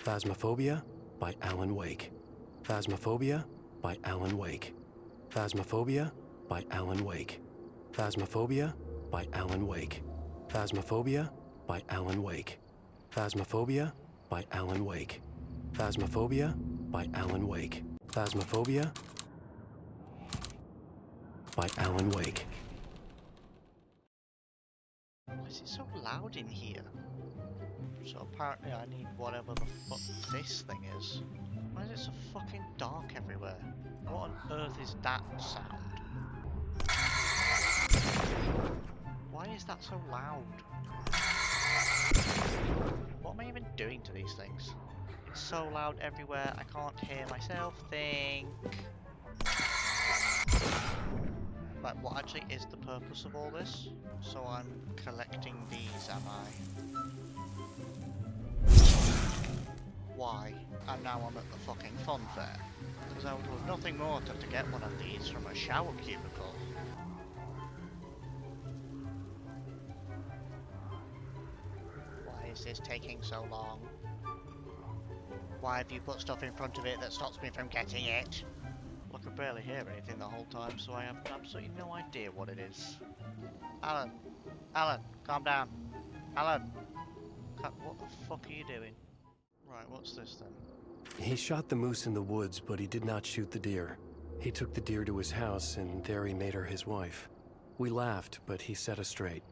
Phasmophobia by Alan Wake. Phasmophobia by Alan Wake. Phasmophobia by Alan Wake. Phasmophobia by Alan Wake. Phasmophobia by Alan Wake. Phasmophobia by Alan Wake. Phasmophobia by Alan Wake. Phasmophobia by Alan Wake. Why is it so loud in here? So apparently I need whatever the fuck this thing is. Why is it so fucking dark everywhere? What on earth is that sound? Why is that so loud? What am I even doing to these things? It's so loud everywhere, I can't hear myself think. Like, what actually is the purpose of all this? So I'm collecting these, am I? Why? And now I'm at the fucking fun fair. Because I would love nothing more than to get one of these from a shower cubicle. Why is this taking so long? Why have you put stuff in front of it that stops me from getting it? I could barely hear anything the whole time, so I have absolutely no idea what it is. Alan! Alan! Calm down! Alan! What the fuck are you doing? Right, what's this then? He shot the moose in the woods, but he did not shoot the deer. He took the deer to his house, and there he made her his wife. We laughed, but he set us straight.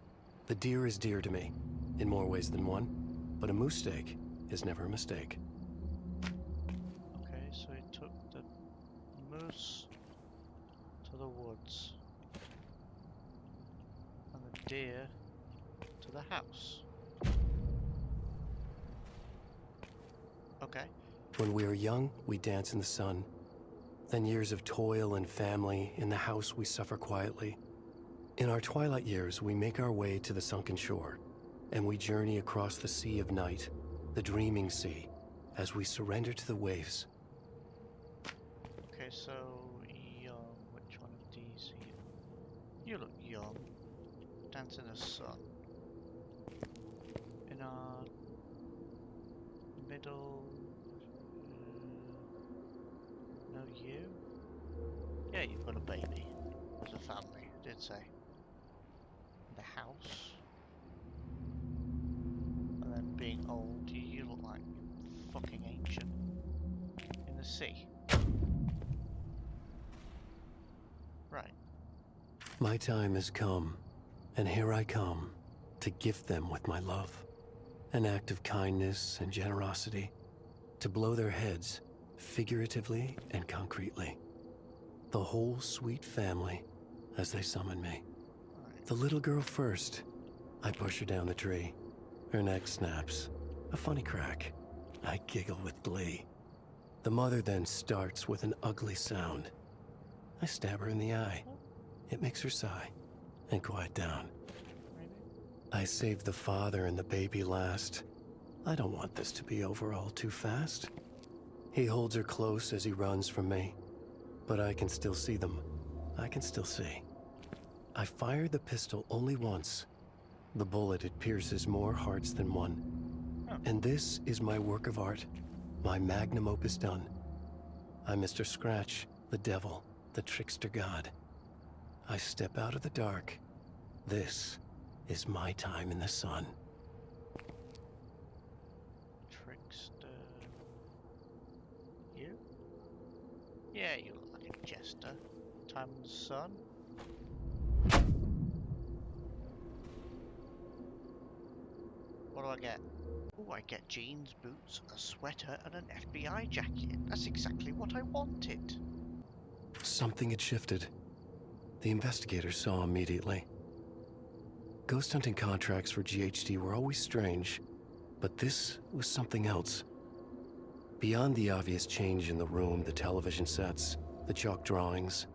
The deer is dear to me, in more ways than one, but a moose steak is never a mistake. Okay, so he took the moose to the woods, and the deer to the house. Okay. When we are young, we dance in the sun. Then years of toil and family, in the house we suffer quietly. In our twilight years, we make our way to the sunken shore, and we journey across the sea of night, the dreaming sea, as we surrender to the waves. Okay, so young, which one of these are you? You look young. Dance in the sun. In our middle... no, you? Yeah, you've got a baby. There's a family, I did say. The house. And then being old, you look like fucking ancient. In the sea. Right. My time has come, and here I come to gift them with my love. An act of kindness and generosity, to blow their heads, figuratively and concretely. The whole sweet family as they summon me. Right. The little girl first. I push her down the tree. Her neck snaps. A funny crack. I giggle with glee. The mother then starts with an ugly sound. I stab her in the eye. It makes her sigh and quiet down. I save the father and the baby last. I don't want this to be over all too fast. He holds her close as he runs from me. But I can still see them. I can still see. I fired the pistol only once. The bullet, it pierces more hearts than one. And this is my work of art. My magnum opus done. I'm Mr. Scratch, the devil, the trickster god. I step out of the dark. This is my time in the sun. Trickster. You? Yeah, you look like a jester. Time in the sun. What do I get? Oh, I get jeans, boots, a sweater, and an FBI jacket. That's exactly what I wanted. Something had shifted. The investigators saw immediately. Ghost hunting contracts for GHD were always strange, but this was something else. Beyond the obvious change in the room, the television sets, the chalk drawings,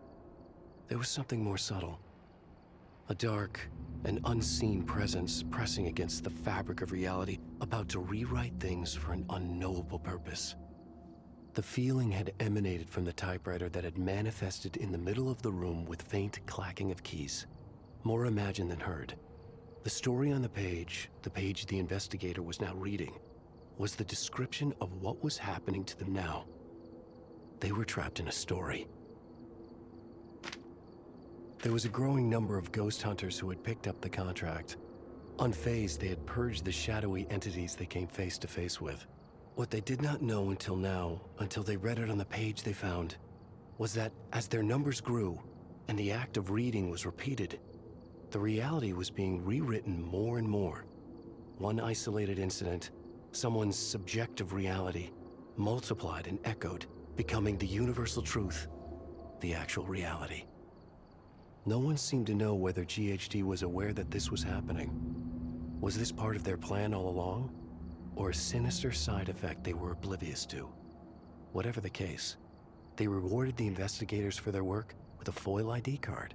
there was something more subtle. A dark, an unseen presence pressing against the fabric of reality, about to rewrite things for an unknowable purpose. The feeling had emanated from the typewriter that had manifested in the middle of the room with faint clacking of keys. More imagined than heard. The story on the page the investigator was now reading, was the description of what was happening to them now. They were trapped in a story. There was a growing number of ghost hunters who had picked up the contract. Unfazed, they had purged the shadowy entities they came face to face with. What they did not know until now, until they read it on the page they found, was that as their numbers grew and the act of reading was repeated, the reality was being rewritten more and more. One isolated incident, someone's subjective reality, multiplied and echoed, becoming the universal truth, the actual reality. No one seemed to know whether GHD was aware that this was happening. Was this part of their plan all along, or a sinister side effect they were oblivious to? Whatever the case, they rewarded the investigators for their work with a foil ID card.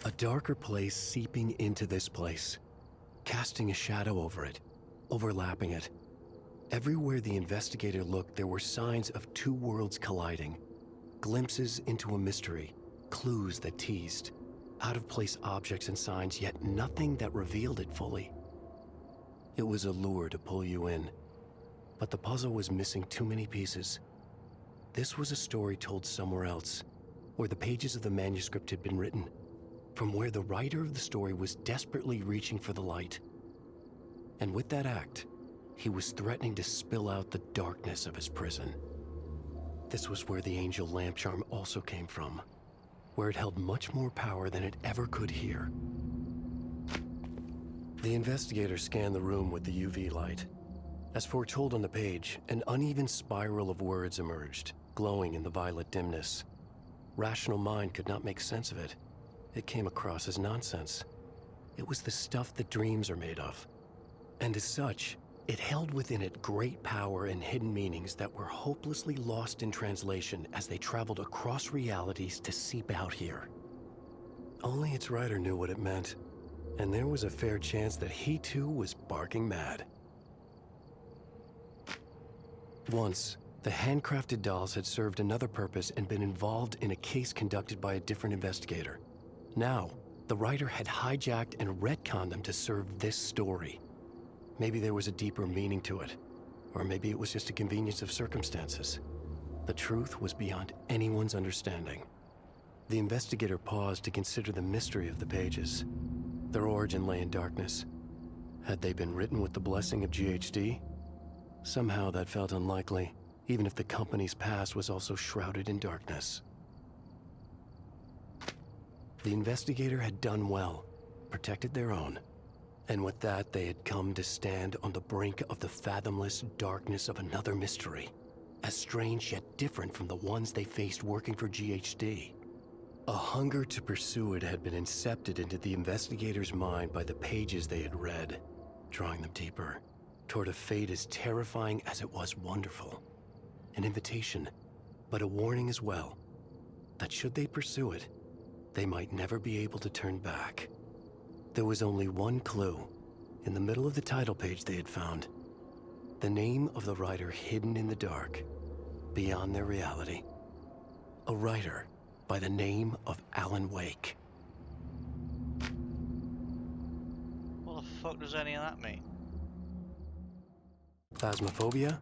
A darker place seeping into this place, casting a shadow over it, overlapping it. Everywhere the investigator looked, there were signs of two worlds colliding. Glimpses into a mystery, clues that teased, out-of-place objects and signs, yet nothing that revealed it fully. It was a lure to pull you in, but the puzzle was missing too many pieces. This was a story told somewhere else, where the pages of the manuscript had been written, from where the writer of the story was desperately reaching for the light. And with that act, he was threatening to spill out the darkness of his prison. This was where the angel lamp charm also came from, where it held much more power than it ever could here. The investigator scanned the room with the UV light. As foretold on the page, an uneven spiral of words emerged, glowing in the violet dimness. Rational mind could not make sense of it. It came across as nonsense. It was the stuff that dreams are made of. And as such, it held within it great power and hidden meanings that were hopelessly lost in translation as they traveled across realities to seep out here. Only its writer knew what it meant, and there was a fair chance that he too was barking mad. Once, the handcrafted dolls had served another purpose and been involved in a case conducted by a different investigator. Now, the writer had hijacked and retconned them to serve this story. Maybe there was a deeper meaning to it, or maybe it was just a convenience of circumstances. The truth was beyond anyone's understanding. The investigator paused to consider the mystery of the pages. Their origin lay in darkness. Had they been written with the blessing of GHD? Somehow that felt unlikely, even if the company's past was also shrouded in darkness. The investigator had done well, protected their own. And with that, they had come to stand on the brink of the fathomless darkness of another mystery, as strange yet different from the ones they faced working for GHD. A hunger to pursue it had been incepted into the investigator's mind by the pages they had read, drawing them deeper, toward a fate as terrifying as it was wonderful. An invitation, but a warning as well, that should they pursue it, they might never be able to turn back. There was only one clue, in the middle of the title page they had found. The name of the writer hidden in the dark, beyond their reality. A writer by the name of Alan Wake. What the fuck does any of that mean? Phasmophobia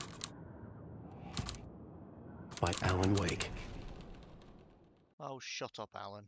by Alan Wake. Oh, shut up, Alan.